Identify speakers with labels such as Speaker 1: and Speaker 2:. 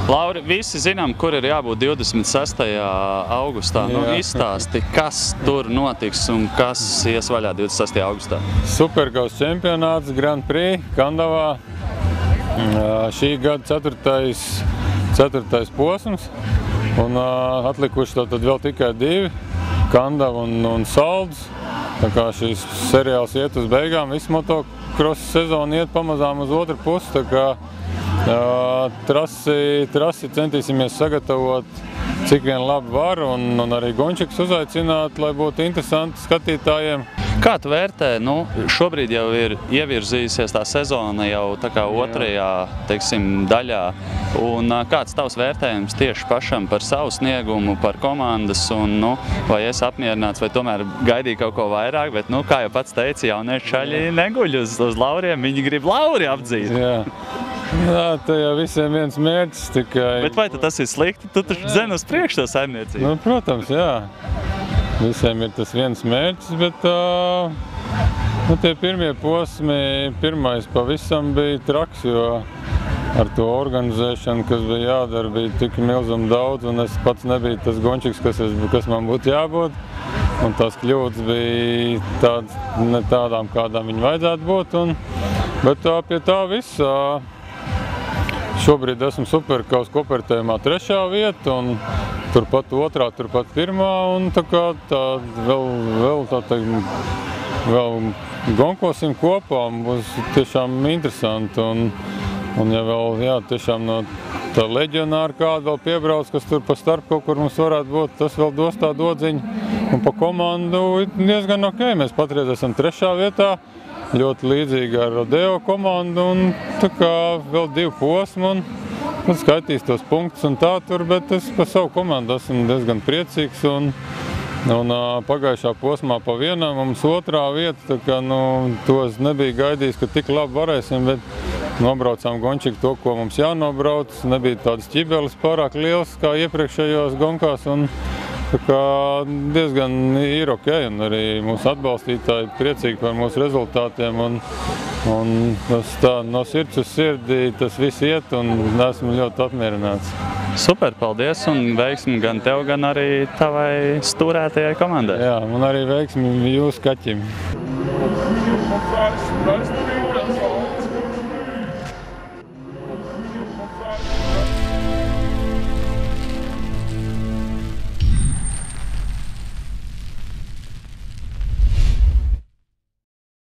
Speaker 1: Lauri, visi zinām, kur ir jābūt 26. augustā. Nu, izstāsti, kas tur notiks un kas ies vaļā 26. augustā?
Speaker 2: Superkaus čempionāts Grand Prix Kandavā. Šī gada 4. posms. Un atlikuši tad vēl tikai 2, Kandava un Saldus. Tā kā šīs seriāls iet uz beigām, visu motokrosa sezonu iet pamazām uz otru pusi. Tā kā trasi centīsimies sagatavot cik vien labi var un arī gončikus uzaicināt, lai būtu interesanti skatītājiem.
Speaker 1: Kā tu vērtē? Nu, šobrīd jau ir ievirzījusies tā sezona jau tā kā otrajā, teiksim, daļā. Un kāds tavs vērtējums tieši pašam par savu sniegumu, par komandas un, nu, vai esi apmierināts, vai tomēr gaidīja kaut ko vairāk, bet, nu, kā jau pats teici, jaunieši čaļi neguļ uz lauriem, viņi grib lauri apdzīt.
Speaker 2: Jā, te jau visiem viens mērķis tikai...
Speaker 1: Bet vai tas ir slikti? Tu taču zini uz priekšu to saimniecību.
Speaker 2: Nu, protams, jā. Visiem ir tas viens mērķis, bet tie pirmie posmi, pirmais pavisam bija traks, jo ar to organizēšanu, kas bija jādara, bija tik milzam daudz, un es pats nebija tas gončiks, kas man būtu jābūt. Un tās kļūdas bija ne tādām, kādām viņi vajadzētu būt. Bet pie tā viss, šobrīd esmu Superkaus kopvērtējumā 3. vieta, un turpat 2., turpat 1. un tā kā vēl gonkosim kopā, būs tiešām interesanti. Un ja vēl, jā, tiešām no tā leģionāra kāda vēl piebrauc, kas tur pa starp kaut kur mums varētu būt, tas vēl dos tādu odziņu. Un pa komandu diezgan ok. Mēs patreiz esam 3. vietā, ļoti līdzīgi ar Rodeo komandu, un tā kā vēl 2 posmi, un skaitīs tos punktus un tā tur, bet es pa savu komandu esmu diezgan priecīgs, un pagājušā posmā pa vienam mums 2. vieta, tā kā, to es nebiju gaidījis, ka tik labi varēsim, bet nobraucām gončiku to, ko mums jānobrauc, nebija tādas ķibeles pārāk liels kā iepriekšējos gonkās, un tā kā diezgan ir ok, un arī mūsu atbalstītāji priecīgi par mūsu rezultātiem, un tas tā no sirds uz sirdī tas viss iet, un esmu ļoti apmierināts.
Speaker 1: Super, paldies, un veiksmi gan tev, gan arī tavai stūrētajai komandai.
Speaker 2: Jā, un arī veiksmi jūsu kaķim.